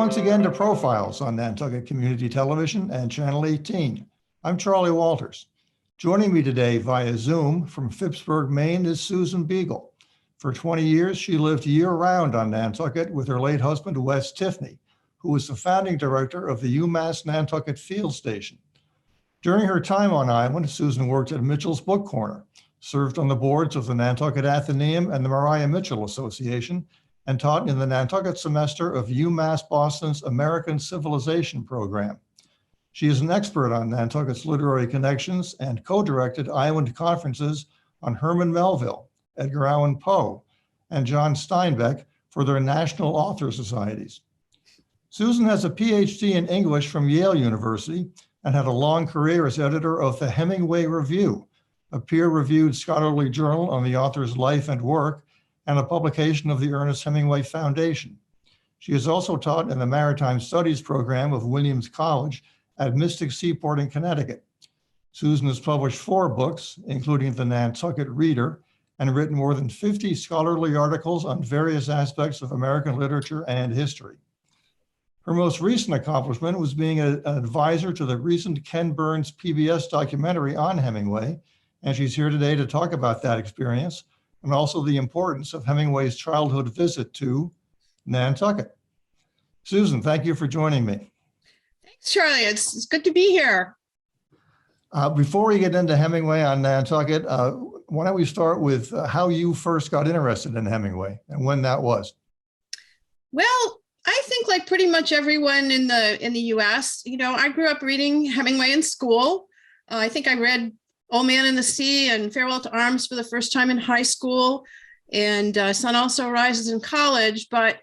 once again to Profiles on Nantucket Community Television and Channel 18. I'm Charley Walters. Joining me today via Zoom from Phippsburg, Maine is Susan Beegel. For 20 years, she lived year-round on Nantucket with her late husband, Wes Tiffany, who was the founding director of the UMass Nantucket Field Station. During her time on island, Susan worked at Mitchell's Book Corner, served on the boards of the Nantucket Athenaeum and the Maria Mitchell Association, and taught in the Nantucket semester of UMass Boston's American Civilization program. She is an expert on Nantucket's literary connections and co-directed island conferences on Herman Melville, Edgar Allan Poe, and John Steinbeck for their national author societies. Susan has a PhD in English from Yale University and had a long career as editor of the Hemingway Review, a peer-reviewed scholarly journal on the author's life and work, and a publication of the Ernest Hemingway Foundation. She has also taught in the Maritime Studies program of Williams College at Mystic Seaport in Connecticut. Susan has published 4 books, including the Nantucket Reader, and written more than 50 scholarly articles on various aspects of American literature and history. Her most recent accomplishment was being an advisor to the recent Ken Burns PBS documentary on Hemingway, and she's here today to talk about that experience and also the importance of Hemingway's childhood visit to Nantucket. Susan, thank you for joining me. Thanks, Charley. It's good to be here. Before we get into Hemingway on Nantucket, why don't we start with how you first got interested in Hemingway and when that was? Well, I think like pretty much everyone in the U.S., I grew up reading Hemingway in school. I think I read Old Man and the Sea and Farewell to Arms for the first time in high school, and Sun Also Rises in college. But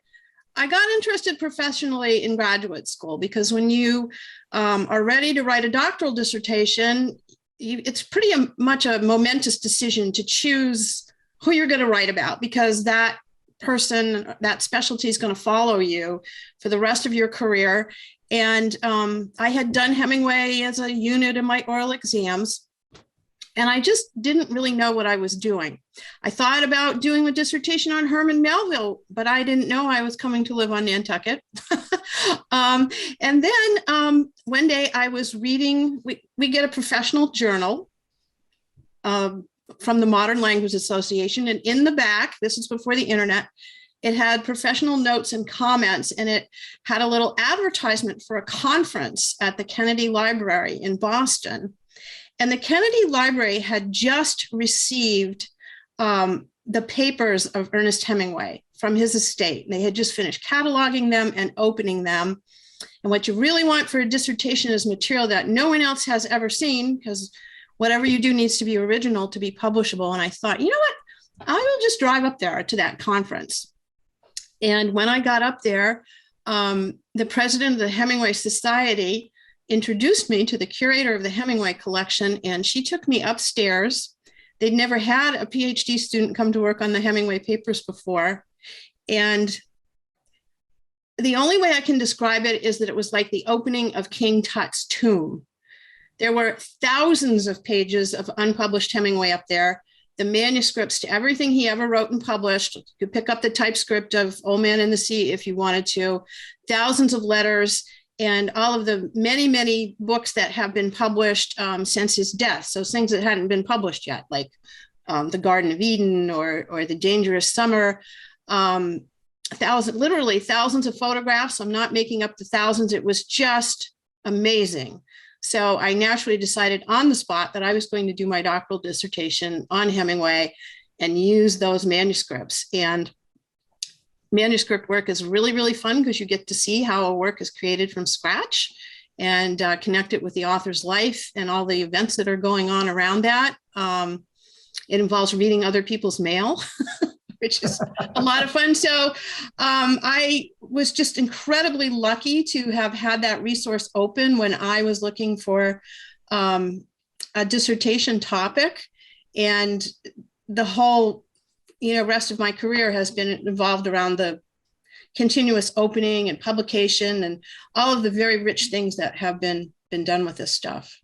I got interested professionally in graduate school because when you are ready to write a doctoral dissertation, it's pretty much a momentous decision to choose who you're going to write about, because that person, that specialty is going to follow you for the rest of your career. And I had done Hemingway as a unit in my oral exams, and I just didn't really know what I was doing. I thought about doing a dissertation on Herman Melville, but I didn't know I was coming to live on Nantucket. And then one day I was reading, we get a professional journal from the Modern Language Association. And in the back, this is before the internet, it had professional notes and comments, and it had a little advertisement for a conference at the Kennedy Library in Boston. And the Kennedy Library had just received the papers of Ernest Hemingway from his estate. They had just finished cataloging them and opening them. And what you really want for a dissertation is material that no one else has ever seen, because whatever you do needs to be original to be publishable. And I thought, you know what, I will just drive up there to that conference. And when I got up there, the president of the Hemingway Society introduced me to the curator of the Hemingway collection, and she took me upstairs. They'd never had a PhD student come to work on the Hemingway papers before. And the only way I can describe it is that it was like the opening of King Tut's tomb. There were thousands of pages of unpublished Hemingway up there, the manuscripts to everything he ever wrote and published. You could pick up the typescript of Old Man and the Sea if you wanted to, thousands of letters, and all of the many, many books that have been published since his death. So things that hadn't been published yet, like The Garden of Eden or The Dangerous Summer. Literally thousands of photographs. I'm not making up the thousands. It was just amazing. So I naturally decided on the spot that I was going to do my doctoral dissertation on Hemingway and use those manuscripts. And manuscript work is really, really fun because you get to see how a work is created from scratch and connect it with the author's life and all the events that are going on around that. It involves reading other people's mail, which is a lot of fun. So I was just incredibly lucky to have had that resource open when I was looking for a dissertation topic. And the whole rest of my career has been involved around the continuous opening and publication and all of the very rich things that have been done with this stuff.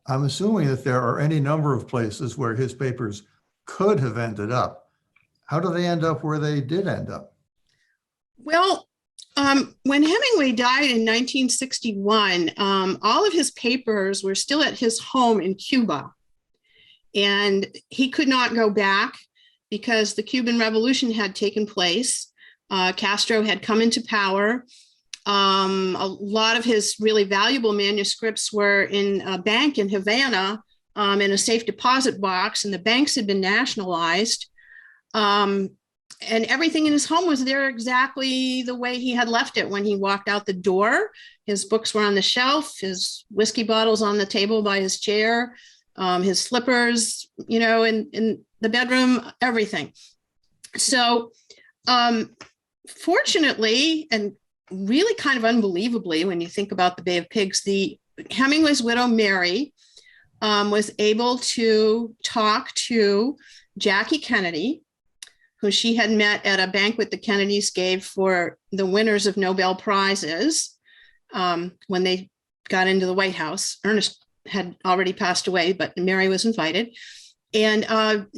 I'm assuming that there are any number of places where his papers could have ended up. How do they end up where they did end up? Well, When Hemingway died in 1961, all of his papers were still at his home in Cuba. And he could not go back because the Cuban Revolution had taken place. Castro had come into power. A lot of his really valuable manuscripts were in a bank in Havana in a safe deposit box, and the banks had been nationalized. And everything in his home was there exactly the way he had left it when he walked out the door. His books were on the shelf, his whiskey bottles on the table by his chair, his slippers, in the bedroom, everything. So fortunately, and really kind of unbelievably, when you think about the Bay of Pigs, the Hemingway's widow, Mary, was able to talk to Jackie Kennedy, who she had met at a banquet the Kennedys gave for the winners of Nobel Prizes when they got into the White House. Ernest had already passed away, but Mary was invited. And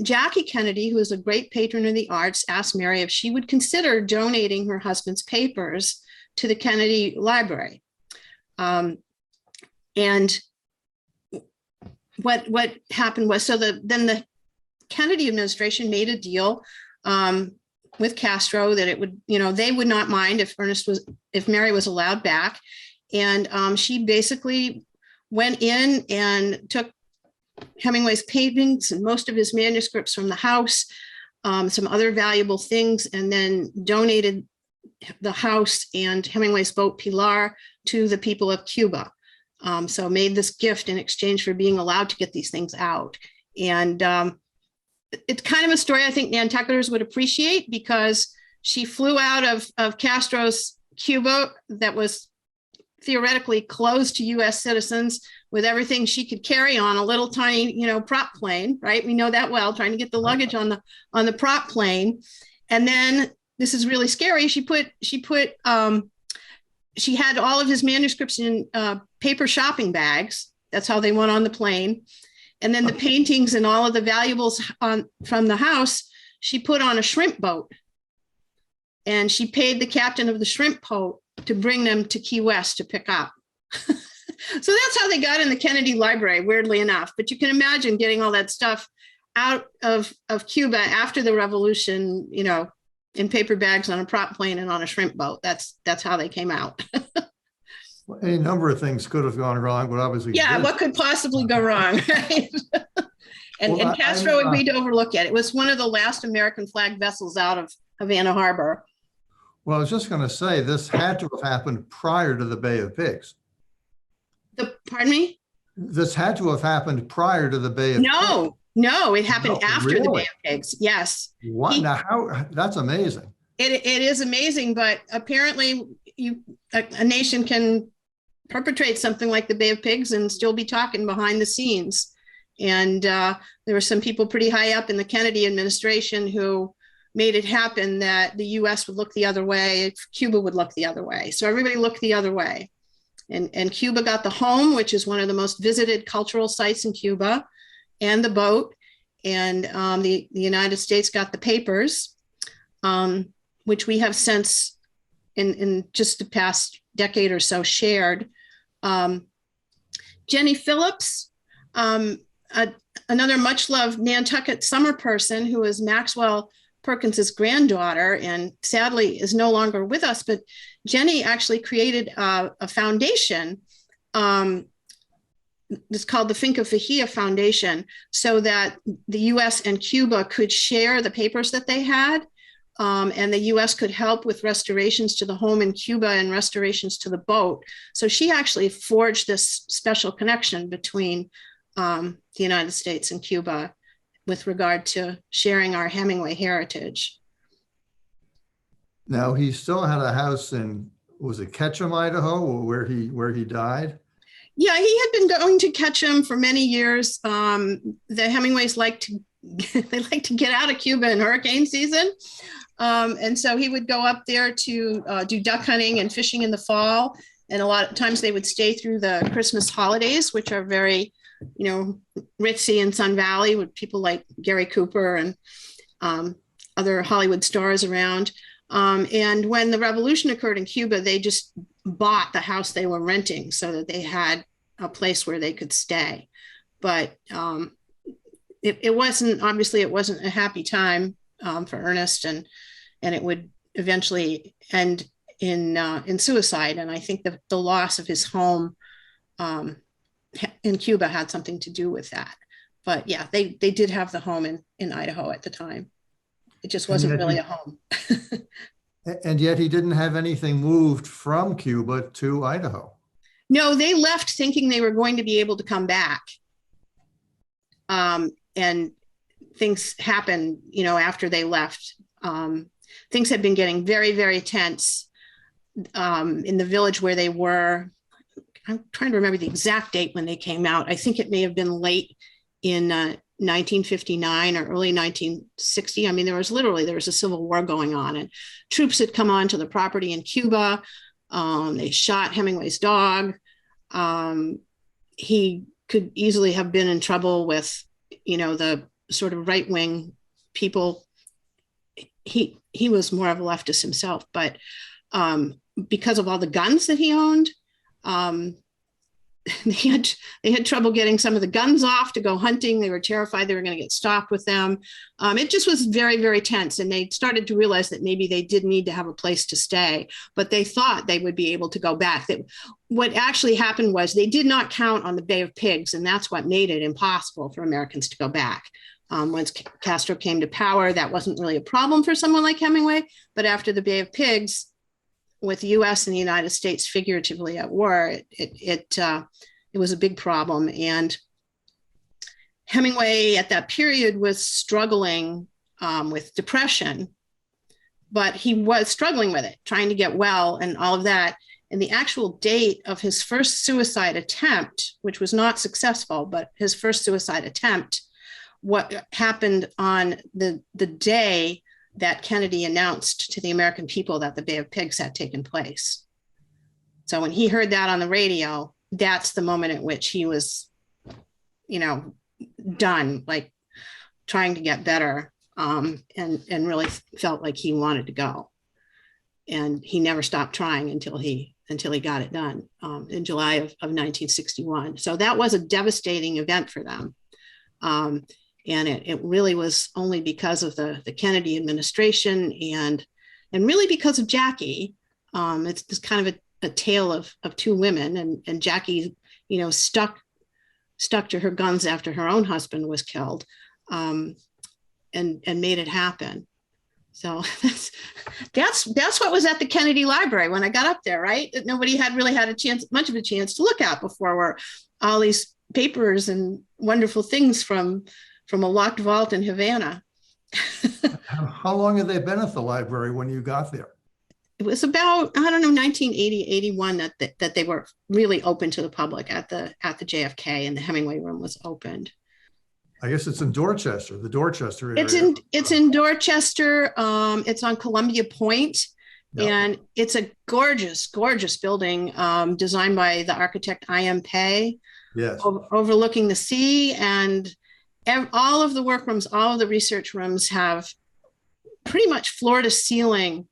Jackie Kennedy, who was a great patron of the arts, asked Mary if she would consider donating her husband's papers to the Kennedy Library. And what happened was, then the Kennedy administration made a deal with Castro that it would, they would not mind if Mary was allowed back. And she basically went in and took Hemingway's paintings and most of his manuscripts from the house, some other valuable things, and then donated the house and Hemingway's boat Pilar to the people of Cuba. So made this gift in exchange for being allowed to get these things out. And it's kind of a story I think Nantucketers would appreciate, because she flew out of Castro's Cuba that was theoretically closed to US citizens with everything she could carry on a little tiny, prop plane, right? We know that well, trying to get the luggage on the prop plane. And then this is really scary. She had all of his manuscripts in paper shopping bags. That's how they went on the plane. And then the paintings and all of the valuables from the house, she put on a shrimp boat. And she paid the captain of the shrimp boat to bring them to Key West to pick up. So that's how they got in the Kennedy Library, weirdly enough. But you can imagine getting all that stuff out of Cuba after the revolution, in paper bags on a prop plane and on a shrimp boat. That's how they came out. Any number of things could have gone wrong, but obviously. Yeah, what could possibly go wrong, right? And Castro agreed to overlook it. It was one of the last American flag vessels out of Havana Harbor. Well, I was just going to say, this had to have happened prior to the Bay of Pigs. Pardon me? This had to have happened prior to the Bay of Pigs. No, it happened after really? The Bay of Pigs. Yes. What? Now, that's amazing. It is amazing, but apparently a nation can perpetrate something like the Bay of Pigs and still be talking behind the scenes. And there were some people pretty high up in the Kennedy administration who made it happen that the US would look the other way, Cuba would look the other way. So everybody looked the other way. And Cuba got the home, which is one of the most visited cultural sites in Cuba, and the boat. And the United States got the papers, which we have since, in just the past decade or so, shared. Jenny Phillips, another much-loved Nantucket summer person who is Maxwell Perkins's granddaughter and sadly is no longer with us, but Jenny actually created a foundation. It's called the Finca Fajilla Foundation, so that the US and Cuba could share the papers that they had, and the US could help with restorations to the home in Cuba and restorations to the boat. So she actually forged this special connection between the United States and Cuba with regard to sharing our Hemingway heritage. Now, he still had a house in, was it Ketchum, Idaho, where he died? Yeah, he had been going to Ketchum for many years. The Hemingways like to get out of Cuba in hurricane season. And so he would go up there to do duck hunting and fishing in the fall. And a lot of times they would stay through the Christmas holidays, which are very, ritzy in Sun Valley with people like Gary Cooper and other Hollywood stars around. And when the revolution occurred in Cuba, they just bought the house they were renting so that they had a place where they could stay. But it wasn't a happy time for Ernest, and it would eventually end in suicide. And I think the loss of his home in Cuba had something to do with that. But yeah, they did have the home in Idaho at the time. It just wasn't really a home. And yet he didn't have anything moved from Cuba to Idaho. No, they left thinking they were going to be able to come back. And things happened, after they left. Things had been getting very, very tense in the village where they were. I'm trying to remember the exact date when they came out. I think it may have been late in 1959 or early 1960. I mean, there was a civil war going on, and troops had come onto the property in Cuba. They shot Hemingway's dog. He could easily have been in trouble with, the sort of right-wing people. He was more of a leftist himself, but because of all the guns that he owned, they had trouble getting some of the guns off to go hunting. They were terrified they were going to get stopped with them. It just was very, very tense. And they started to realize that maybe they did need to have a place to stay, but they thought they would be able to go back. What actually happened was they did not count on the Bay of Pigs, and that's what made it impossible for Americans to go back. Once Castro came to power, that wasn't really a problem for someone like Hemingway. But after the Bay of Pigs, with the U.S. and the United States figuratively at war, it was a big problem. And Hemingway at that period was struggling with depression, but he was struggling with it, trying to get well and all of that. And the actual date of his first suicide attempt, which was not successful, but his first suicide attempt, what happened on the day that Kennedy announced to the American people that the Bay of Pigs had taken place. So when he heard that on the radio, that's the moment at which he was, done, like trying to get better, and really felt like he wanted to go. And he never stopped trying until he got it done in July of 1961. So that was a devastating event for them. And it really was only because of the Kennedy administration and really because of Jackie. It's kind of a tale of two women, and Jackie, stuck to her guns after her own husband was killed, and made it happen. So that's what was at the Kennedy Library when I got up there, right? That nobody had really had much of a chance to look at before, were all these papers and wonderful things from a locked vault in Havana. How long had they been at the library when you got there? It was about, 1980, 81 that they were really open to the public at the JFK, and the Hemingway room was opened. I guess it's in Dorchester, the Dorchester area. It's in Dorchester. It's on Columbia Point. Yep. And it's a gorgeous, gorgeous building designed by the architect I.M. Pei. Yes. Overlooking the sea, and all of the workrooms, all of the research rooms have pretty much floor to ceiling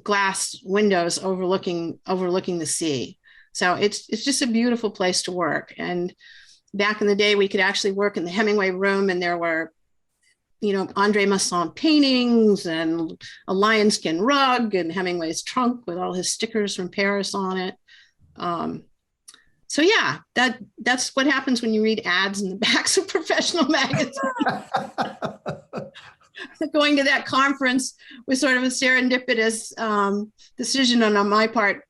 glass windows overlooking the sea. So it's just a beautiful place to work. And back in the day, we could actually work in the Hemingway room, and there were, Andre Masson paintings and a lion skin rug and Hemingway's trunk with all his stickers from Paris on it. So yeah, that's what happens when you read ads in the backs of professional magazines. Going to that conference was sort of a serendipitous decision on my part,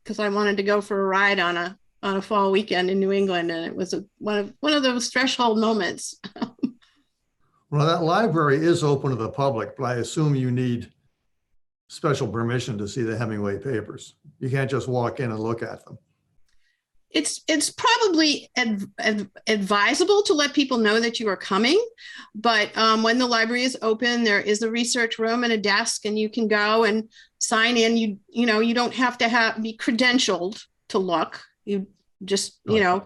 because I wanted to go for a ride on a fall weekend in New England, and it was one of those threshold moments. Well, that library is open to the public, but I assume you need special permission to see the Hemingway papers. You can't just walk in and look at them. It's probably advisable to let people know that you are coming, but when the library is open, there is a research room and a desk, and you can go and sign in. You don't have to be credentialed to look. You just, a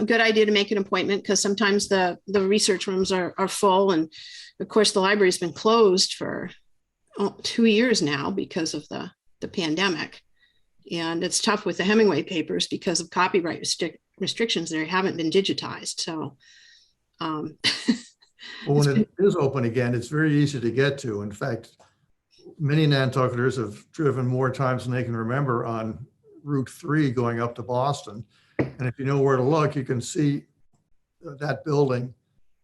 good idea to make an appointment, because sometimes the research rooms are full, and of course the library's been closed for 2 years now because of the pandemic. And it's tough with the Hemingway papers because of copyright restrictions. They haven't been digitized. So well, when it is open again, it's very easy to get to. In fact, many Nantucketers have driven more times than they can remember on Route 3 going up to Boston. And if you know where to look, you can see that building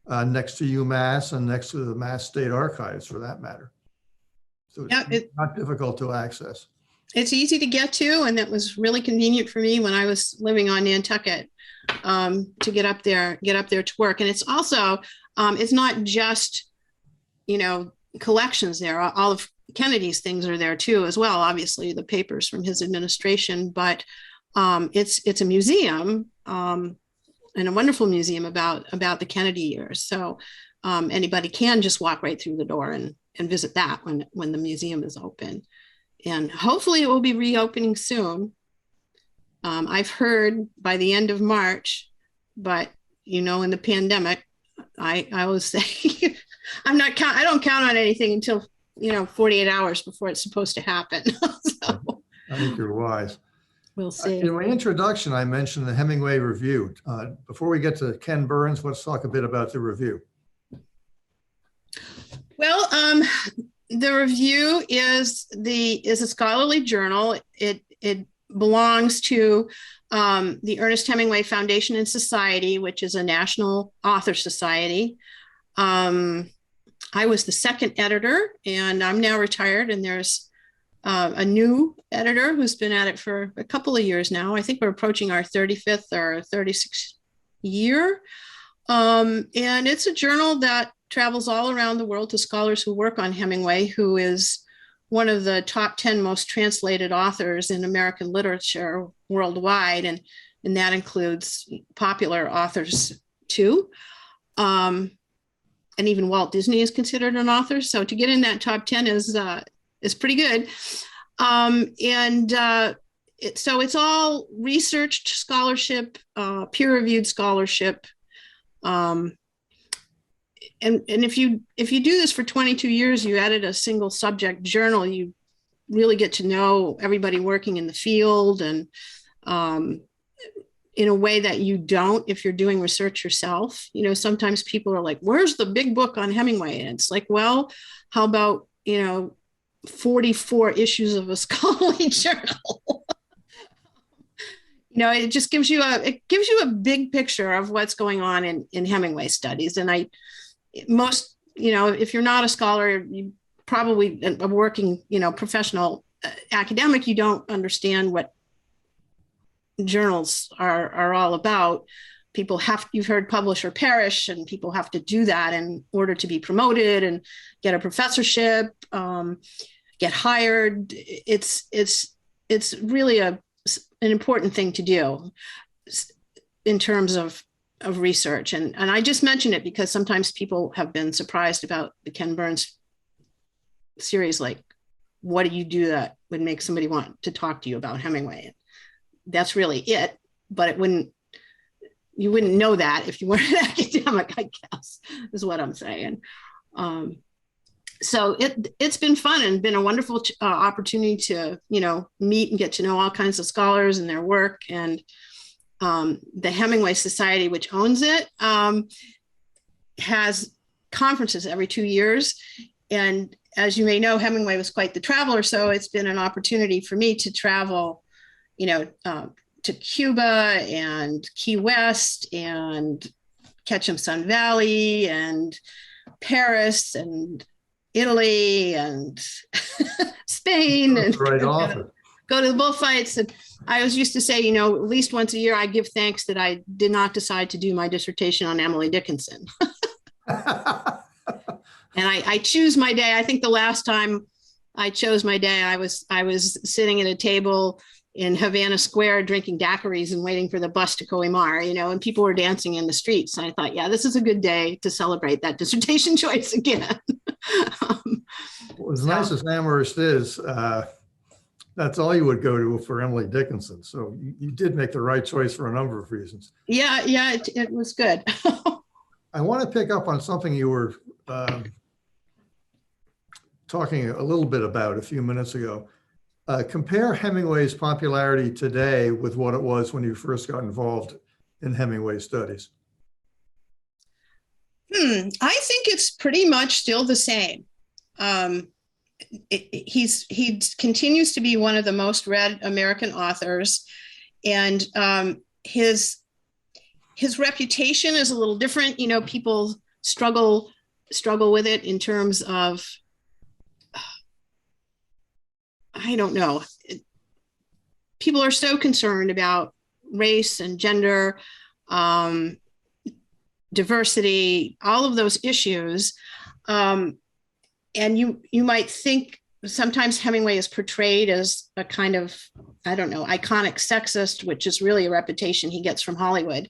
next to UMass and next to the Mass State Archives, for that matter. So it's not difficult to access. It's easy to get to, and it was really convenient for me when I was living on Nantucket to get up there to work. And it's also, it's not just, collections there. All of Kennedy's things are there too, as well. Obviously, the papers from his administration, but it's a museum and a wonderful museum about the Kennedy years. So anybody can just walk right through the door and visit that when the museum is open. And hopefully it will be reopening soon. I've heard by the end of March, but in the pandemic, I always say I don't count on anything until 48 hours before it's supposed to happen. So I think you're wise. We'll see. In my introduction, I mentioned the Hemingway Review. Before we get to Ken Burns, let's talk a bit about the review. Well, the review is a scholarly journal. It belongs to the Ernest Hemingway Foundation and Society, which is a national author society. I was the second editor, and I'm now retired, and there's a new editor who's been at it for a couple of years now. I think we're approaching our 35th or 36th year. And it's a journal that travels all around the world to scholars who work on Hemingway, who is one of the top 10 most translated authors in American literature worldwide. And that includes popular authors too. And even Walt Disney is considered an author. So to get in that top 10 is pretty good. So it's all researched scholarship, peer-reviewed scholarship. And if you do this for 22 years, you edit a single subject journal, you really get to know everybody working in the field, and in a way that you don't if you're doing research yourself. Sometimes people are like, where's the big book on Hemingway? And it's like, well, how about 44 issues of a scholarly journal? It just gives you a big picture of what's going on in Hemingway studies. And if you're not a scholar, you probably a working, professional academic, you don't understand what journals are all about. You've heard publish or perish, and people have to do that in order to be promoted and get a professorship, get hired. It's really an important thing to do in terms of research. And I just mentioned it because sometimes people have been surprised about the Ken Burns series. Like, what do you do that would make somebody want to talk to you about Hemingway? That's really it. But you wouldn't know that if you weren't an academic, I guess, is what I'm saying. So it's been fun and been a wonderful opportunity to, meet and get to know all kinds of scholars and their work. And the Hemingway Society, which owns it, has conferences every 2 years. And as you may know, Hemingway was quite the traveler. So it's been an opportunity for me to travel, to Cuba and Key West and Ketchum Sun Valley and Paris and Italy and Spain, and right off. Go to the bullfights. And I always used to say, at least once a year, I give thanks that I did not decide to do my dissertation on Emily Dickinson. And I choose my day. I think the last time I chose my day, I was sitting at a table in Havana Square drinking daiquiris and waiting for the bus to Koimar, and people were dancing in the streets. And I thought, yeah, this is a good day to celebrate that dissertation choice again. Well, as nice as Amherst is, that's all you would go to for Emily Dickinson. So you did make the right choice for a number of reasons. Yeah, it was good. I want to pick up on something you were talking a little bit about a few minutes ago. Compare Hemingway's popularity today with what it was when you first got involved in Hemingway studies. I think it's pretty much still the same. He continues to be one of the most read American authors, and his reputation is a little different. You know, people struggle with it in terms of, I don't know. People are so concerned about race and gender, diversity, all of those issues. And you might think sometimes Hemingway is portrayed as a kind of, I don't know, iconic sexist, which is really a reputation he gets from Hollywood.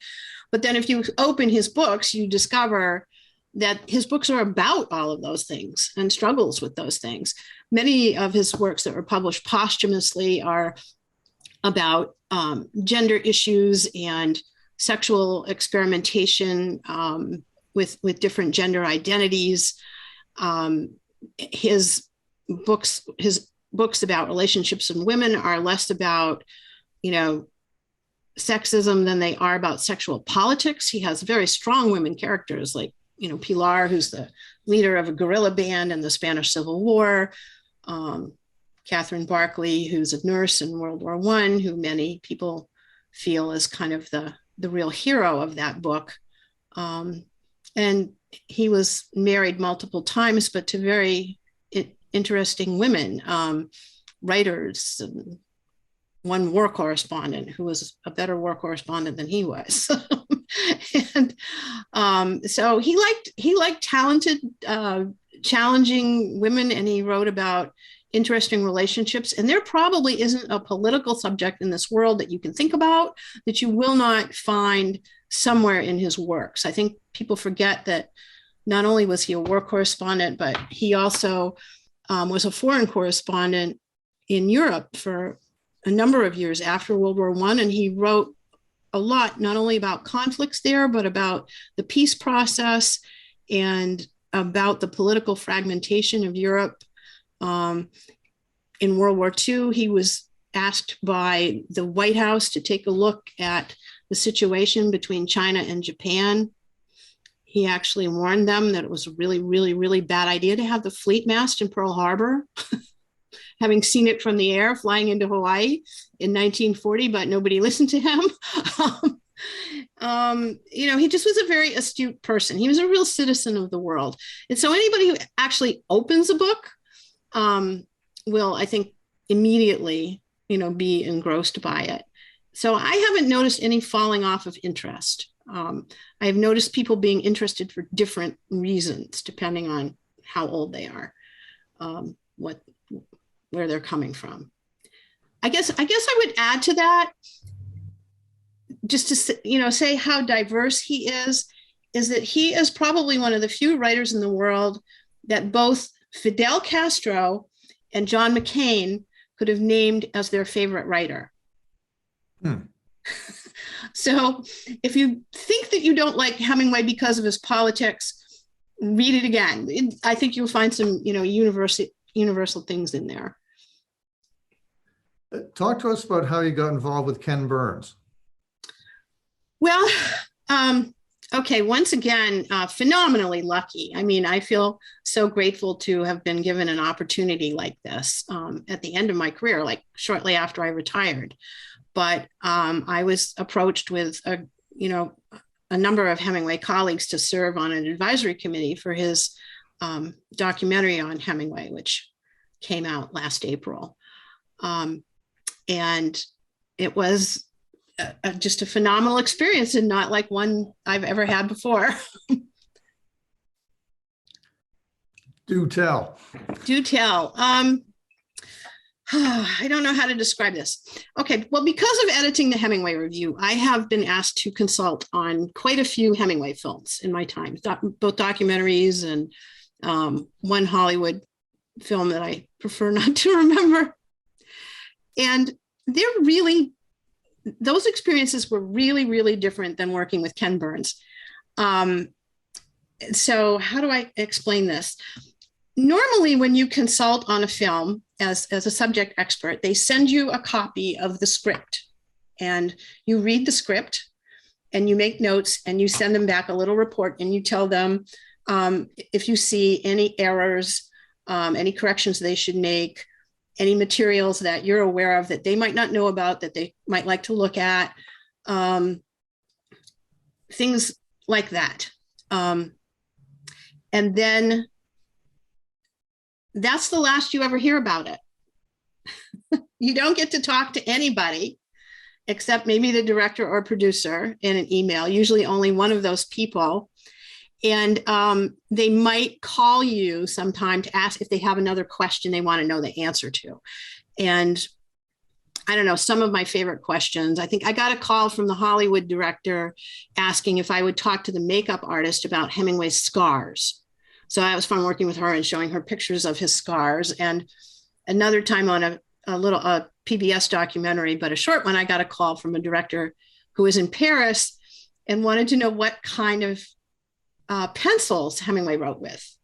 But then if you open his books, you discover that his books are about all of those things and struggles with those things. Many of his works that were published posthumously are about gender issues and sexual experimentation with different gender identities. His books about relationships and women are less about, you know, sexism than they are about sexual politics. He has very strong women characters like, you know, Pilar, who's the leader of a guerrilla band in the Spanish Civil War. Catherine Barkley, who's a nurse in World War I, who many people feel is kind of the real hero of that book. And he was married multiple times, but to very interesting women, writers, and one war correspondent who was a better war correspondent than he was. And so he liked talented, challenging women, and he wrote about interesting relationships. And there probably isn't a political subject in this world that you can think about that you will not find somewhere in his works. I think people forget that not only was he a war correspondent, but he also was a foreign correspondent in Europe for a number of years after World War I. And he wrote a lot, not only about conflicts there, but about the peace process and about the political fragmentation of Europe. In World War II, he was asked by the White House to take a look at the situation between China and Japan. He actually warned them that it was a really, really, really bad idea to have the fleet mast in Pearl Harbor, having seen it from the air flying into Hawaii in 1940, but nobody listened to him. You know, he just was a very astute person. He was a real citizen of the world. And so anybody who actually opens a book will, I think, immediately, you know, be engrossed by it. So I haven't noticed any falling off of interest. I've noticed people being interested for different reasons, depending on how old they are, where they're coming from. I guess I would add to that, just to, you know, say how diverse he is that he is probably one of the few writers in the world that both Fidel Castro and John McCain could have named as their favorite writer. So if you think that you don't like Hemingway because of his politics, read it again. I think you'll find some, you know, universal things in there. Talk to us about how you got involved with Ken Burns. Well, okay, once again, phenomenally lucky. I mean, I feel so grateful to have been given an opportunity like this at the end of my career, like shortly after I retired. But I was approached with a number of Hemingway colleagues to serve on an advisory committee for his documentary on Hemingway, which came out last April. And it was just a phenomenal experience, and not like one I've ever had before. Do tell. Do tell. I don't know how to describe this. Okay, well, because of editing the Hemingway Review, I have been asked to consult on quite a few Hemingway films in my time, both documentaries and one Hollywood film that I prefer not to remember. And those experiences were really, really different than working with Ken Burns. So how do I explain this? Normally, when you consult on a film as a subject expert, they send you a copy of the script, and you read the script and you make notes and you send them back a little report, and you tell them if you see any errors, any corrections they should make, any materials that you're aware of that they might not know about that they might like to look at, things like that. And then that's the last you ever hear about it. You don't get to talk to anybody except maybe the director or producer in an email, usually only one of those people. And they might call you sometime to ask if they have another question they want to know the answer to. And I don't know, some of my favorite questions. I think I got a call from the Hollywood director asking if I would talk to the makeup artist about Hemingway's scars. So that was fun working with her and showing her pictures of his scars. And another time on a PBS documentary, but a short one, I got a call from a director who was in Paris and wanted to know what kind of pencils Hemingway wrote with.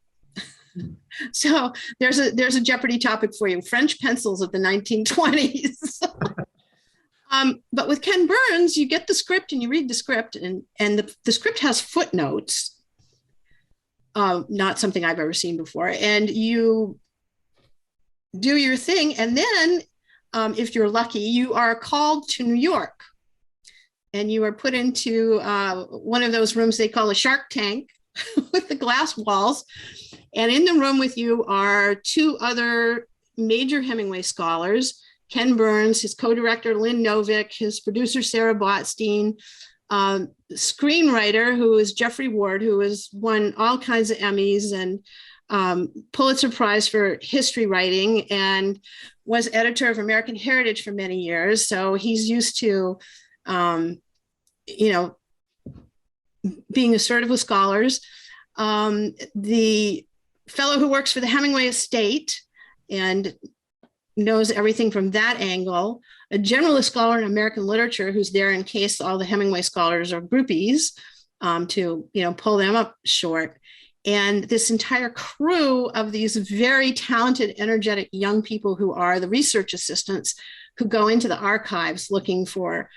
So there's a Jeopardy topic for you: French pencils of the 1920s. But with Ken Burns, you get the script and you read the script, and the script has footnotes. Not something I've ever seen before. And you do your thing. And then if you're lucky, you are called to New York and you are put into one of those rooms they call a shark tank with the glass walls. And in the room with you are two other major Hemingway scholars: Ken Burns, his co-director Lynn Novick, his producer Sarah Botstein, screenwriter who is Jeffrey Ward, who has won all kinds of Emmys and Pulitzer Prize for history writing, and was editor of American Heritage for many years. So he's used to, being assertive with scholars. The fellow who works for the Hemingway estate and knows everything from that angle, a generalist scholar in American literature who's there in case all the Hemingway scholars are groupies, to pull them up short. And this entire crew of these very talented, energetic young people who are the research assistants who go into the archives looking for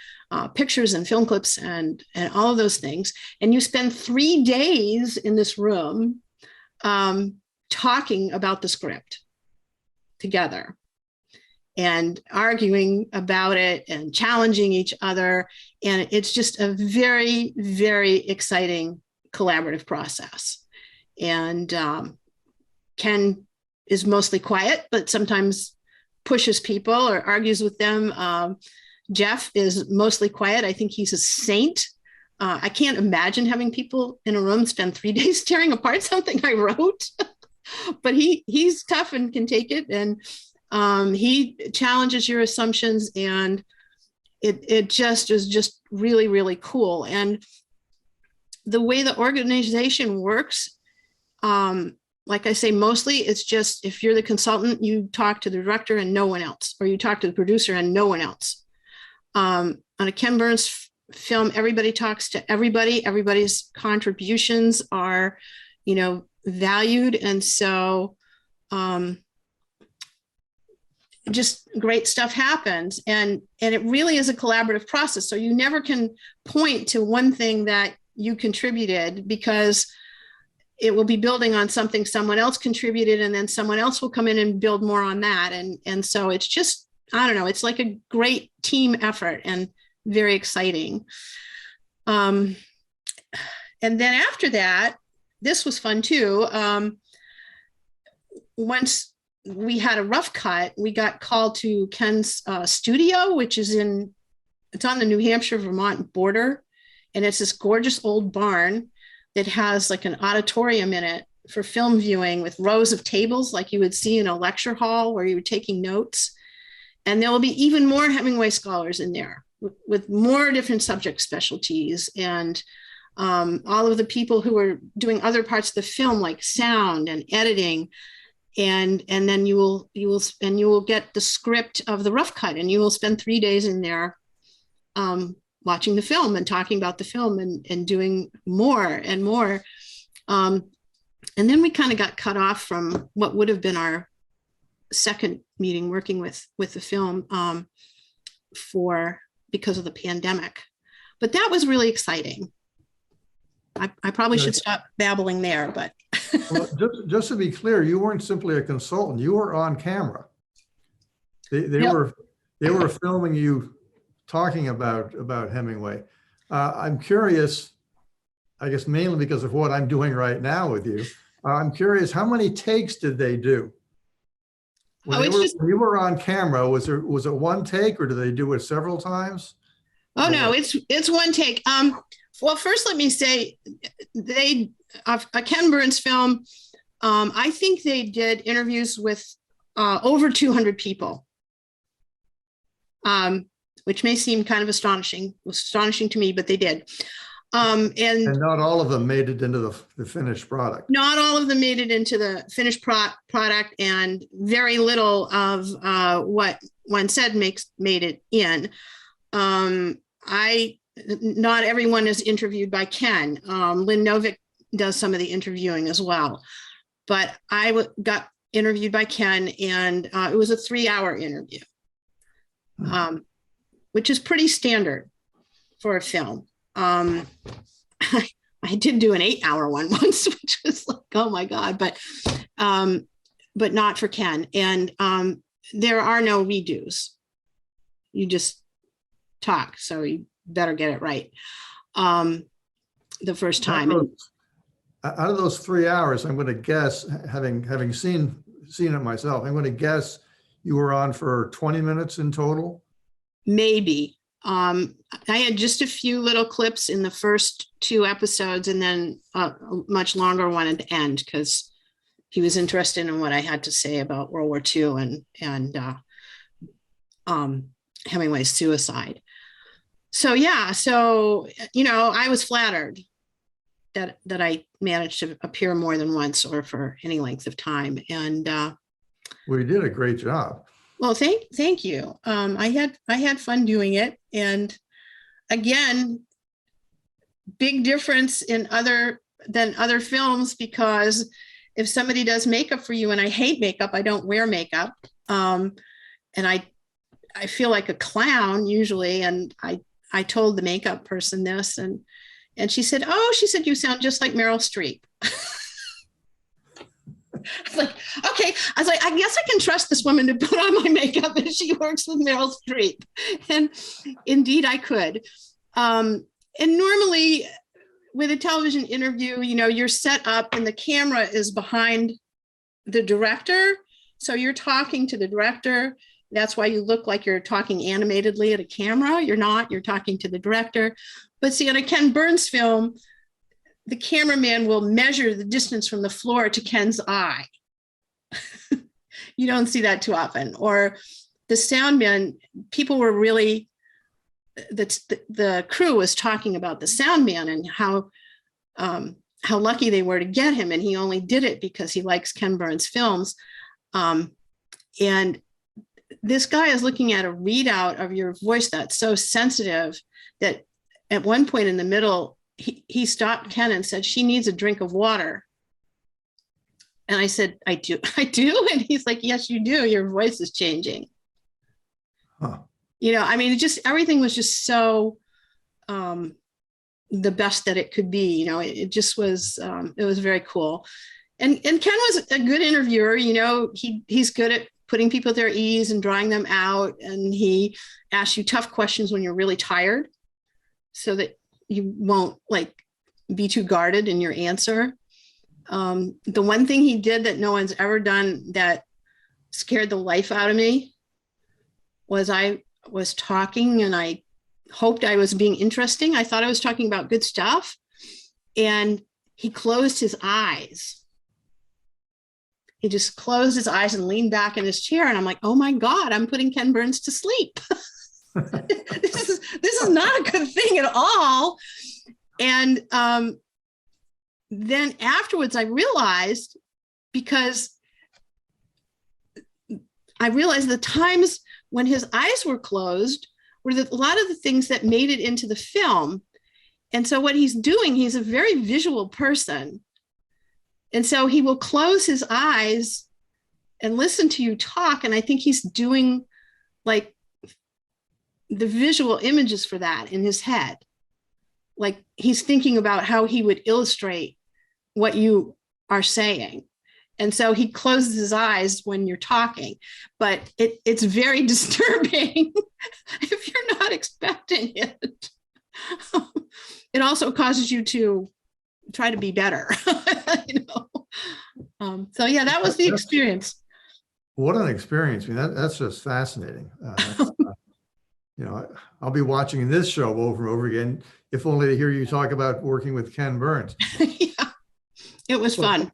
pictures and film clips and all of those things. And you spend 3 days in this room talking about the script together and arguing about it and challenging each other. And it's just a very, very exciting collaborative process. And Ken is mostly quiet, but sometimes pushes people or argues with them. Jeff is mostly quiet. I think he's a saint. I can't imagine having people in a room spend 3 days tearing apart something I wrote, but he's tough and can take it. And he challenges your assumptions, and it just is just really, really cool. And the way the organization works, like I say, mostly it's just, if you're the consultant, you talk to the director and no one else, or you talk to the producer and no one else. On a Ken Burns film, everybody talks to everybody. Everybody's contributions are, valued. And so just great stuff happens. And it really is a collaborative process. So you never can point to one thing that you contributed, because it will be building on something someone else contributed, and then someone else will come in and build more on that. And so it's just, I don't know, it's like a great team effort and very exciting. And then after that, this was fun too. Once we had a rough cut, we got called to Ken's studio, which is it's on the New Hampshire-Vermont border. And it's this gorgeous old barn that has like an auditorium in it for film viewing, with rows of tables like you would see in a lecture hall where you were taking notes. And there will be even more Hemingway scholars in there with more different subject specialties, and all of the people who are doing other parts of the film, like sound and editing. And then you will get the script of the rough cut, and you will spend 3 days in there watching the film and talking about the film and doing more and more. And then we kind of got cut off from what would have been our second meeting working with the film because of the pandemic. But that was really exciting. I probably should stop babbling there, but. Well, just to be clear, you weren't simply a consultant, you were on camera. They were filming you talking about Hemingway. I'm curious, I guess mainly because of what I'm doing right now with you. I'm curious, how many takes did they do? When you were on camera, was it one take, or did they do it several times? Oh no, it's one take. Well, first let me say a Ken Burns film. I think they did interviews with over 200 people, which may seem kind of astonishing to me, but they did. And not all of them made it into the finished product. Not all of them made it into the finished product, and very little of what one said made it in. Not everyone is interviewed by Ken. Lynn Novick does some of the interviewing as well, but I got interviewed by Ken, and it was a 3-hour interview, which is pretty standard for a film. I did do an 8-hour one once, which was like, oh my God, but not for Ken. And there are no redos. You just talk, so you better get it right the first time. Out of those 3 hours, I'm going to guess, having seen it myself, I'm going to guess you were on for 20 minutes in total. Maybe. I had just a few little clips in the first 2 episodes, and then a much longer one at the end, because he was interested in what I had to say about World War II and Hemingway's suicide. So yeah, I was flattered that I managed to appear more than once or for any length of time. And well, you did a great job. Well, thank you. I had fun doing it, and again, big difference than other films, because if somebody does makeup for you, and I hate makeup, I don't wear makeup, and I feel like a clown usually, and I told the makeup person this, and she said, you sound just like Meryl Streep. I was like, okay. I was like, I guess I can trust this woman to put on my makeup if she works with Meryl Streep. And indeed I could. And normally with a television interview, you're set up and the camera is behind the director. So you're talking to the director. That's why you look like you're talking animatedly at a camera. You're not, you're talking to the director. But see, on a Ken Burns film, the cameraman will measure the distance from the floor to Ken's eye. You don't see that too often. Or the sound man, people were really, the crew was talking about the sound man and how lucky they were to get him. And he only did it because he likes Ken Burns films. And this guy is looking at a readout of your voice that's so sensitive that at one point in the middle, he stopped Ken and said, "She needs a drink of water." And I said, I do. And he's like, "Yes, you do. Your voice is changing." Huh. Everything was just so the best that it could be. It just was, it was very cool. And Ken was a good interviewer. He's good at putting people at their ease and drawing them out. And he asks you tough questions when you're really tired, so that you won't be too guarded in your answer. The one thing he did that no one's ever done that scared the life out of me was I was talking and I hoped I was being interesting. I thought I was talking about good stuff. And he closed his eyes. He just closed his eyes and leaned back in his chair. And I'm like, oh my God, I'm putting Ken Burns to sleep. This is not a good thing at all. And then afterwards, I realized the times when his eyes were closed were a lot of the things that made it into the film. And so what he's doing, he's a very visual person. And so he will close his eyes and listen to you talk. And I think he's doing like the visual images for that in his head. Like he's thinking about how he would illustrate what you are saying. And so he closes his eyes when you're talking, but it's very disturbing if you're not expecting it. It also causes you to try to be better. You know? So yeah, that was the experience. What an experience. I mean, that's just fascinating. You know, I'll be watching this show over and over again, if only to hear you talk about working with Ken Burns. Yeah, it was fun.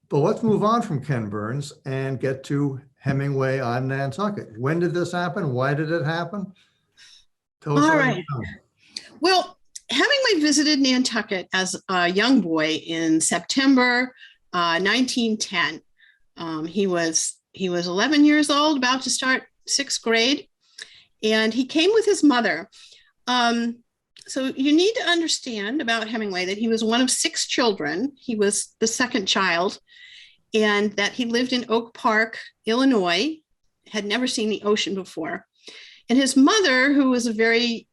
But let's move on from Ken Burns and get to Hemingway on Nantucket. When did this happen? Why did it happen? Tell us. All right. Well, Hemingway visited Nantucket as a young boy in September 1910. He was 11 years old, about to start sixth grade, and he came with his mother. So you need to understand about Hemingway that he was one of 6 children. He was the second child, and that he lived in Oak Park, Illinois, had never seen the ocean before. And his mother, who was a very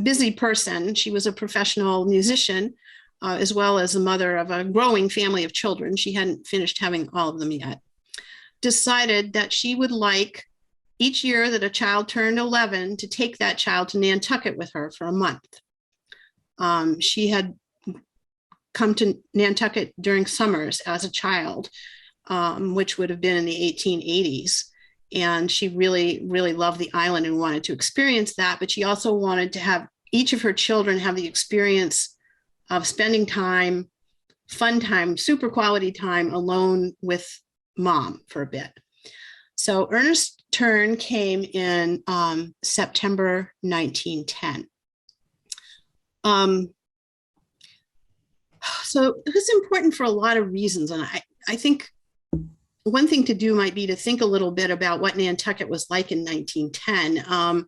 busy person, she was a professional musician, as well as the mother of a growing family of children. She hadn't finished having all of them yet. Decided that she would like each year that a child turned 11 to take that child to Nantucket with her for a month. She had come to Nantucket during summers as a child, which would have been in the 1880s. And she really, really loved the island and wanted to experience that. But she also wanted to have each of her children have the experience of spending time, fun time, super quality time alone with mom for a bit. So Ernest's turn came in September 1910. So it was important for a lot of reasons. And I think one thing to do might be to think a little bit about what Nantucket was like in 1910.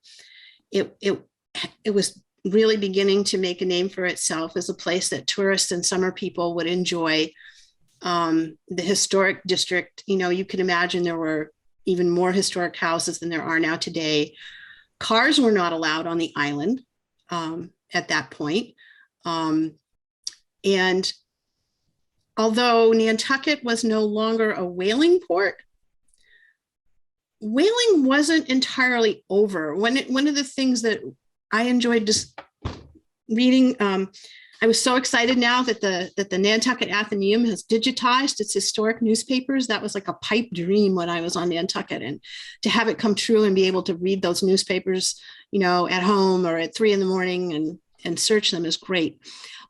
It was really beginning to make a name for itself as a place that tourists and summer people would enjoy. The historic district, you know, you can imagine there were even more historic houses than there are now today. Cars were not allowed on the island at that point. And although Nantucket was no longer a whaling port, whaling wasn't entirely over. One of the things that I enjoyed just reading, I was so excited now that the Nantucket Athenaeum has digitized its historic newspapers. That was like a pipe dream when I was on Nantucket, and to have it come true and be able to read those newspapers, you know, at home or at 3 a.m. and search them is great.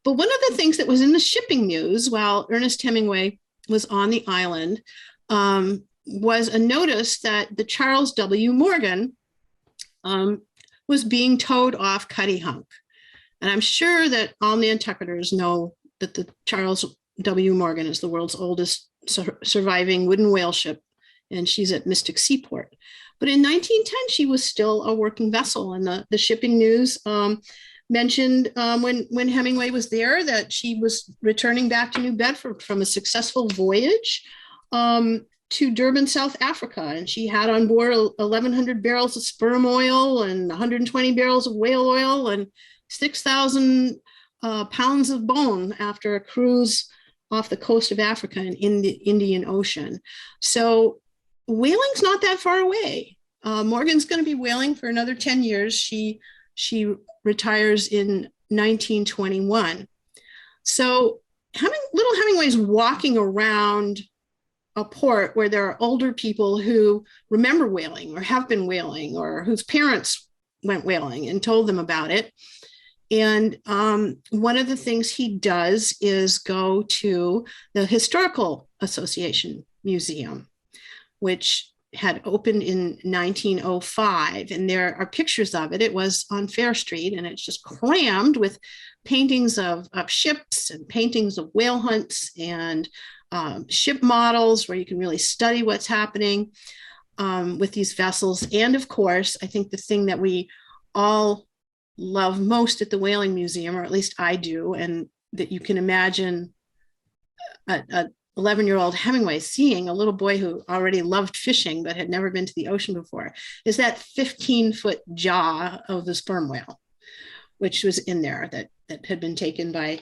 But one of the things that was in the shipping news while Ernest Hemingway was on the island was a notice that the Charles W. Morgan was being towed off Cuttyhunk. And I'm sure that all Nantucketers know that the Charles W. Morgan is the world's oldest surviving wooden whale ship, and she's at Mystic Seaport. But in 1910, she was still a working vessel, and the shipping news mentioned when Hemingway was there that she was returning back to New Bedford from a successful voyage to Durban, South Africa. And she had on board 1,100 barrels of sperm oil and 120 barrels of whale oil and 6,000 pounds of bone after a cruise off the coast of Africa and in the Indian Ocean. So whaling's not that far away. Morgan's going to be whaling for another 10 years. She retires in 1921. So little Hemingway's walking around a port where there are older people who remember whaling or have been whaling or whose parents went whaling and told them about it. And one of the things he does is go to the Historical Association Museum, which had opened in 1905. And there are pictures of it. It was on Fair Street, and it's just crammed with paintings of ships and paintings of whale hunts and ship models where you can really study what's happening with these vessels. And of course, I think the thing that we all love most at the Whaling Museum, or at least I do, and that you can imagine a 11-year-old Hemingway seeing a little boy who already loved fishing but had never been to the ocean before is that 15-foot jaw of the sperm whale, which was in there that had been taken by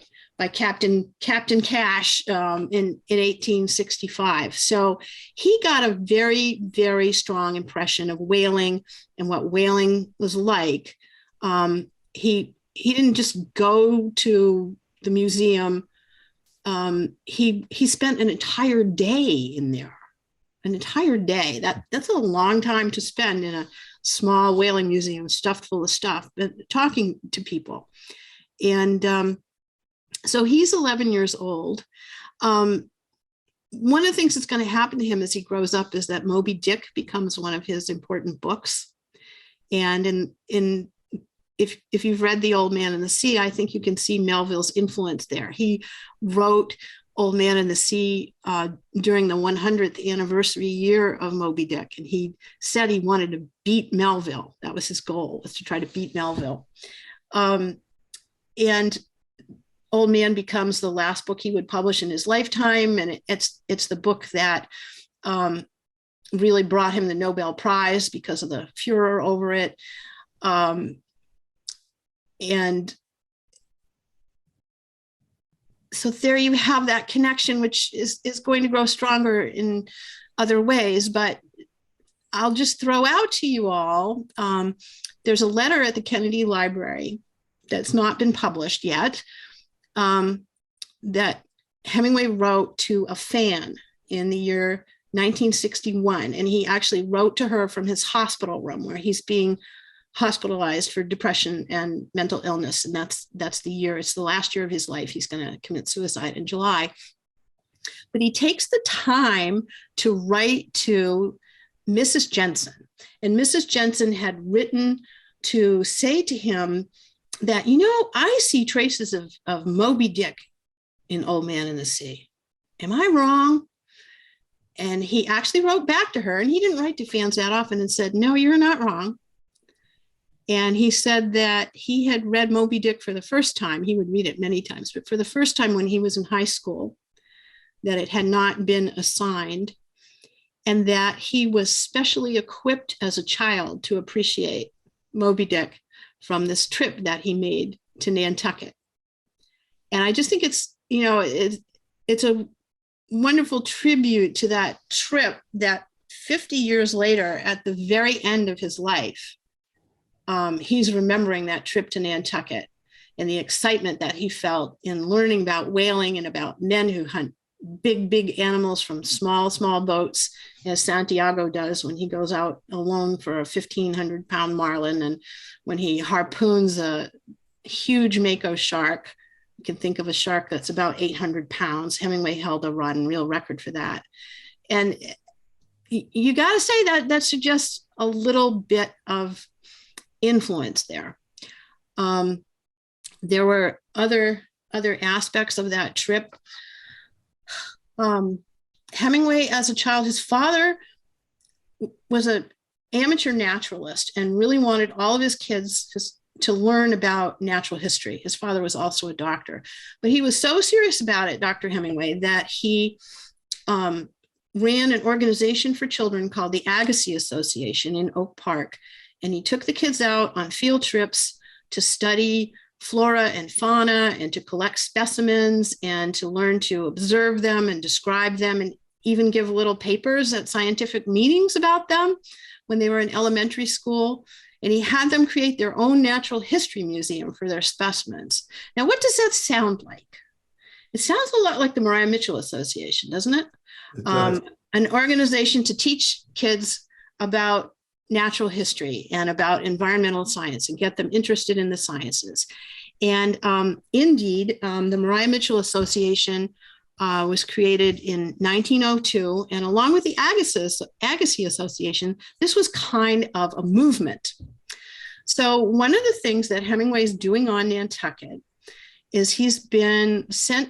Captain Cash in 1865. So he got a very, very strong impression of whaling and what whaling was like. He didn't just go to the museum. He spent an entire day in there, an entire day. That's a long time to spend in a small whaling museum stuffed full of stuff, but talking to people. And so he's 11 years old. One of the things that's going to happen to him as he grows up is that Moby Dick becomes one of his important books. And if you've read The Old Man and the Sea, I think you can see Melville's influence there. He wrote Old Man and the Sea during the 100th anniversary year of Moby Dick. And he said he wanted to beat Melville. That was his goal, was to try to beat Melville. And Old Man becomes the last book he would publish in his lifetime. And it's the book that really brought him the Nobel Prize because of the furor over it. And so there you have that connection, which is going to grow stronger in other ways. But I'll just throw out to you all, there's a letter at the Kennedy Library that's not been published yet, that Hemingway wrote to a fan in the year 1961. And he actually wrote to her from his hospital room where he's being hospitalized for depression and mental illness. And that's the year, it's the last year of his life. He's going to commit suicide in July. But he takes the time to write to Mrs. Jensen. And Mrs. Jensen had written to say to him that, I see traces of Moby Dick in Old Man and the Sea. Am I wrong? And he actually wrote back to her, and he didn't write to fans that often, and said, no, you're not wrong. And he said that he had read Moby Dick for the first time. He would read it many times, but for the first time when he was in high school, that it had not been assigned, and that he was specially equipped as a child to appreciate Moby Dick from this trip that he made to Nantucket. And I just think it's a wonderful tribute to that trip that 50 years later, at the very end of his life, he's remembering that trip to Nantucket and the excitement that he felt in learning about whaling and about men who hunt big, big animals from small, small boats, as Santiago does when he goes out alone for a 1,500-pound marlin, and when he harpoons a huge mako shark. You can think of a shark that's about 800 pounds. Hemingway held a rod and reel record for that. And you got to say that suggests a little bit of influence there. There were other aspects of that trip. Hemingway, as a child, his father was an amateur naturalist and really wanted all of his kids to learn about natural history. His father was also a doctor, but he was so serious about it, Dr. Hemingway, that he ran an organization for children called the Agassiz Association in Oak Park. And he took the kids out on field trips to study flora and fauna and to collect specimens and to learn to observe them and describe them, and even give little papers at scientific meetings about them when they were in elementary school. And he had them create their own natural history museum for their specimens. Now, what does that sound like? It sounds a lot like the Maria Mitchell Association, doesn't it? It does. An organization to teach kids about natural history and about environmental science and get them interested in the sciences. And indeed, the Maria Mitchell Association was created in 1902. And along with the Agassiz Association, this was kind of a movement. So one of the things that Hemingway's doing on Nantucket is he's been sent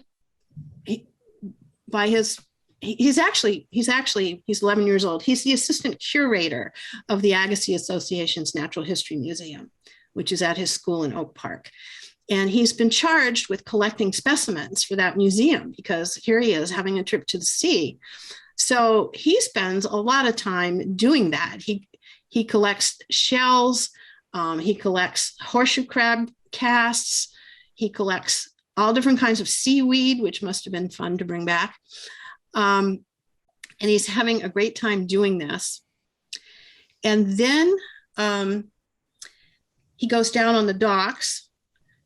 by he's 11 years old. He's the assistant curator of the Agassiz Association's Natural History Museum, which is at his school in Oak Park. And he's been charged with collecting specimens for that museum because here he is having a trip to the sea. So he spends a lot of time doing that. He collects shells, he collects horseshoe crab casts, he collects all different kinds of seaweed, which must have been fun to bring back. And he's having a great time doing this. And then he goes down on the docks.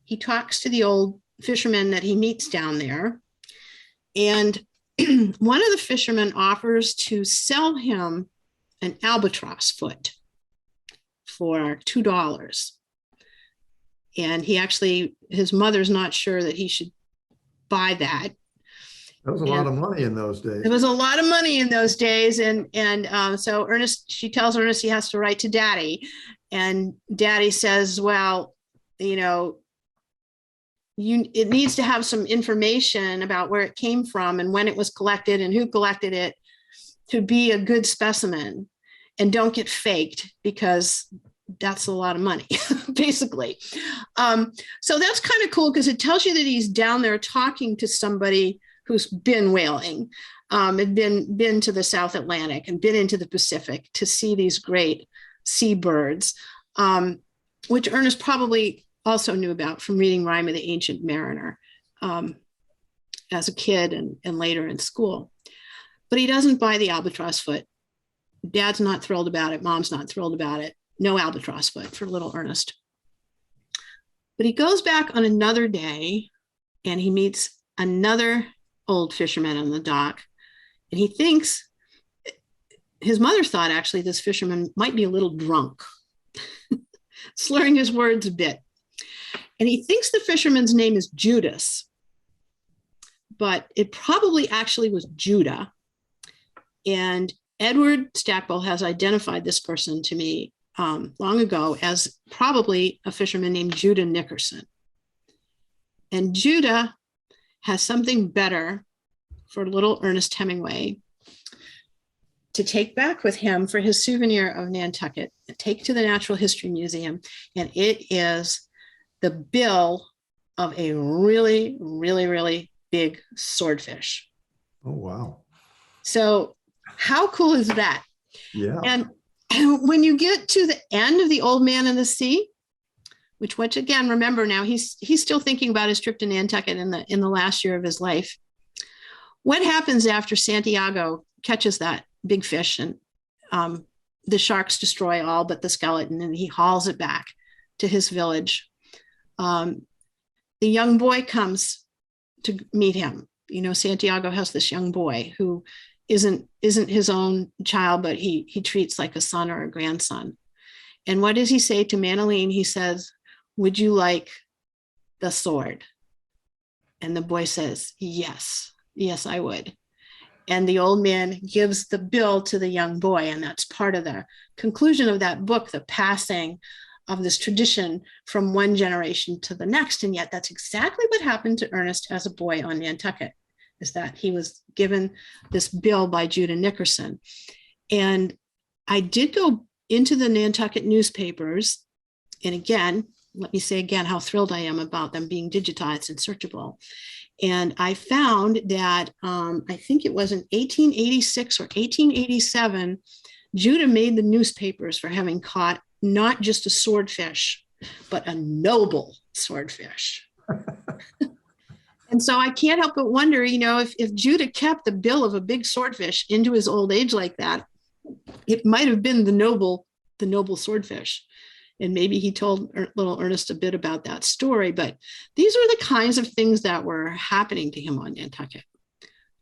He talks to the old fishermen that he meets down there. And one of the fishermen offers to sell him an albatross foot for $2. And his mother's not sure that he should buy that. That was a lot of money in those days. It was a lot of money in those days. And so she tells Ernest he has to write to Daddy. And Daddy says, well, it needs to have some information about where it came from and when it was collected and who collected it to be a good specimen, and don't get faked because that's a lot of money, basically. So that's kind of cool because it tells you that he's down there talking to somebody who's been whaling, and been to the South Atlantic and been into the Pacific to see these great seabirds, which Ernest probably also knew about from reading Rime of the Ancient Mariner as a kid and later in school. But he doesn't buy the albatross foot. Dad's not thrilled about it. Mom's not thrilled about it. No albatross foot for little Ernest. But he goes back on another day and he meets another old fisherman on the dock. And he thinks, his mother thought actually this fisherman might be a little drunk, slurring his words a bit. And he thinks the fisherman's name is Judas, but it probably actually was Judah. And Edward Stackpole has identified this person to me long ago as probably a fisherman named Judah Nickerson. And Judah has something better for little Ernest Hemingway to take back with him for his souvenir of Nantucket, take to the Natural History Museum. And it is the bill of a really, really, really big swordfish. Oh, wow. So how cool is that? Yeah. And when you get to the end of The Old Man and the Sea, which again, remember now, he's still thinking about his trip to Nantucket in the last year of his life. What happens after Santiago catches that big fish and the sharks destroy all but the skeleton and he hauls it back to his village? The young boy comes to meet him. Santiago has this young boy who isn't his own child, but he treats like a son or a grandson. And what does he say to Manaline? He says, "Would you like the sword?" And the boy says, "Yes, I would." And the old man gives the bill to the young boy. And that's part of the conclusion of that book, the passing of this tradition from one generation to the next. And yet that's exactly what happened to Ernest as a boy on Nantucket, is that he was given this bill by Judah Nickerson. And I did go into the Nantucket newspapers. And again, let me say again how thrilled I am about them being digitized and searchable. And I found that I think it was in 1886 or 1887, Judah made the newspapers for having caught not just a swordfish, but a noble swordfish. And so I can't help but wonder, if Judah kept the bill of a big swordfish into his old age like that, it might have been the noble swordfish. And maybe he told little Ernest a bit about that story, but these were the kinds of things that were happening to him on Nantucket.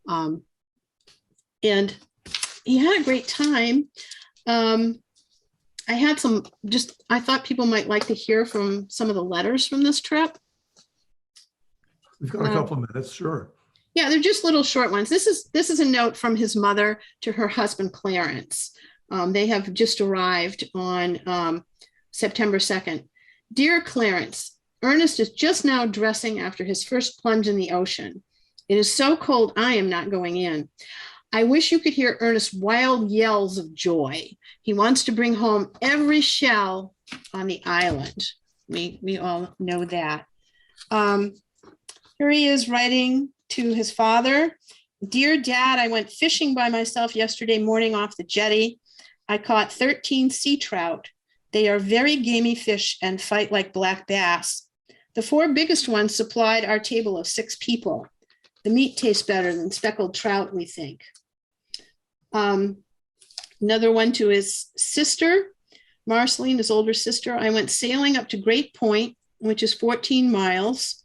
And he had a great time. I thought people might like to hear from some of the letters from this trip. We've got a couple of minutes, sure. Yeah, they're just little short ones. This is a note from his mother to her husband, Clarence. They have just arrived on September 2nd. Dear Clarence, Ernest is just now dressing after his first plunge in the ocean. It is so cold, I am not going in. I wish you could hear Ernest's wild yells of joy. He wants to bring home every shell on the island. We all know that. Here he is writing to his father. Dear Dad, I went fishing by myself yesterday morning off the jetty. I caught 13 sea trout. They are very gamey fish and fight like black bass. The 4 biggest ones supplied our table of 6 people. The meat tastes better than speckled trout, we think. Another one to his sister, Marceline, his older sister. I went sailing up to Great Point, which is 14 miles.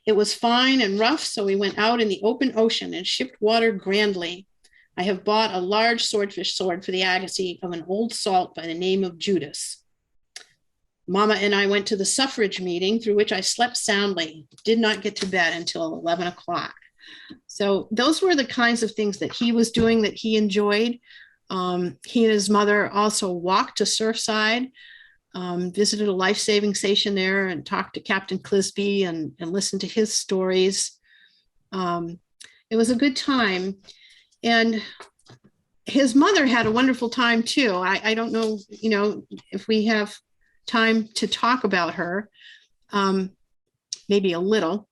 It was fine and rough, so we went out in the open ocean and shipped water grandly. I have bought a large swordfish sword for the Agassiz of an old salt by the name of Judas. Mama and I went to the suffrage meeting, through which I slept soundly, did not get to bed until 11 o'clock. So those were the kinds of things that he was doing that he enjoyed. He and his mother also walked to Surfside, visited a life-saving station there and talked to Captain Clisby and listened to his stories. It was a good time. And his mother had a wonderful time too. I don't know, if we have time to talk about her, maybe a little.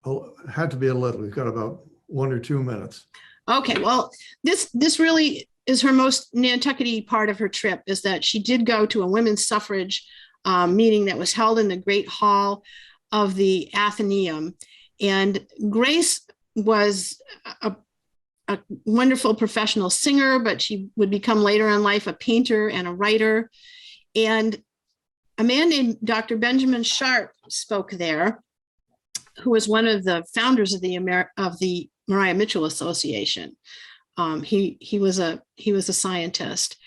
Oh, it had to be a little. We've got about 1 or 2 minutes. Okay, well, this really is her most Nantucket-y part of her trip, is that she did go to a women's suffrage meeting that was held in the Great Hall of the Athenaeum. And Grace was a wonderful professional singer, but she would become later in life a painter and a writer. And a man named Dr. Benjamin Sharp spoke there, who was one of the founders of the Maria Mitchell Association. He was a scientist,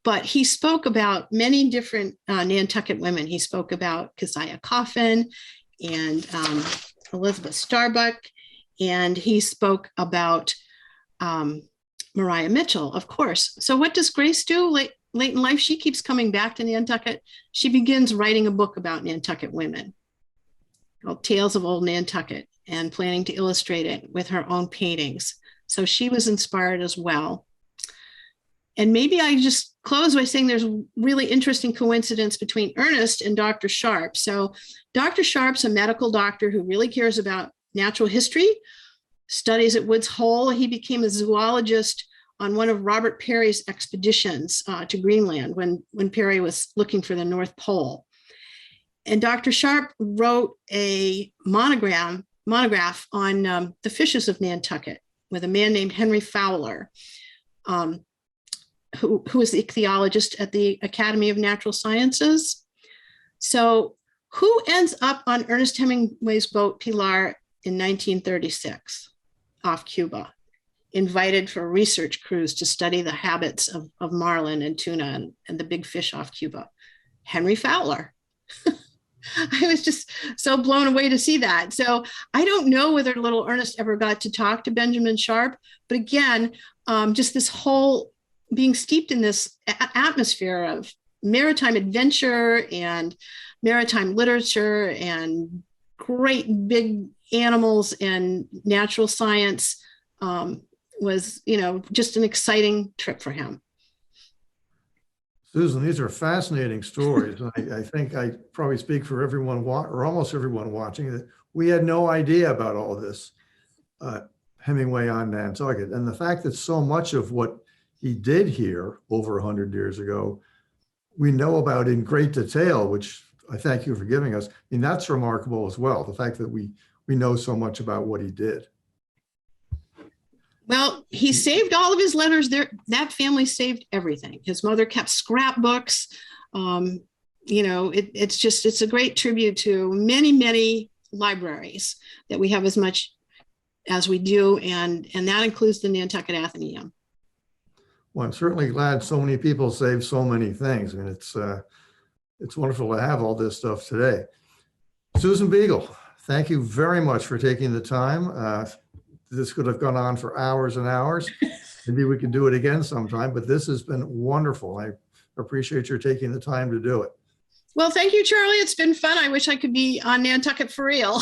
but he spoke about many different Nantucket women. He spoke about Keziah Coffin and Elizabeth Starbuck, and he spoke about Maria Mitchell, of course. So what does Grace do late in life? She keeps coming back to Nantucket. She begins writing a book about Nantucket women called Tales of Old Nantucket, and planning to illustrate it with her own paintings. So she was inspired as well. And maybe I just close by saying there's a really interesting coincidence between Ernest and Dr. Sharp. So Dr. Sharp's a medical doctor who really cares about natural history, studies at Woods Hole. He became a zoologist on one of Robert Peary's expeditions to Greenland when Peary was looking for the North Pole. And Dr. Sharp wrote a monograph on the fishes of Nantucket with a man named Henry Fowler, who is the ichthyologist at the Academy of Natural Sciences. So who ends up on Ernest Hemingway's boat Pilar in 1936 off Cuba, invited for a research cruise to study the habits of marlin and tuna and the big fish off Cuba? Henry Fowler. I was just so blown away to see that. So I don't know whether little Ernest ever got to talk to Benjamin Sharp, but again, just this whole being steeped in this atmosphere of maritime adventure and maritime literature and great big animals and natural science was, just an exciting trip for him. Susan, these are fascinating stories. I think I probably speak for everyone, or almost everyone watching, that we had no idea about all this Hemingway on Nantucket. And the fact that so much of what he did here over 100 years ago, we know about in great detail, which I thank you for giving us. I mean, that's remarkable as well, the fact that we know so much about what he did. Well, he saved all of his letters there. That family saved everything. His mother kept scrapbooks. It's a great tribute to many, many libraries that we have as much as we do. And that includes the Nantucket Athenaeum. Well, I'm certainly glad so many people saved so many things. I mean, it's wonderful to have all this stuff today. Susan Beegel, thank you very much for taking the time. This could have gone on for hours and hours. Maybe we can do it again sometime, but this has been wonderful. I appreciate your taking the time to do it. Well, thank you, Charlie. It's been fun. I wish I could be on Nantucket for real.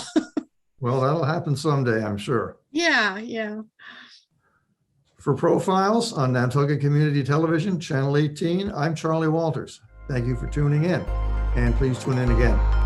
Well, that'll happen someday, I'm sure. Yeah. For Profiles on Nantucket Community Television, Channel 18, I'm Charley Walters. Thank you for tuning in, and please tune in again.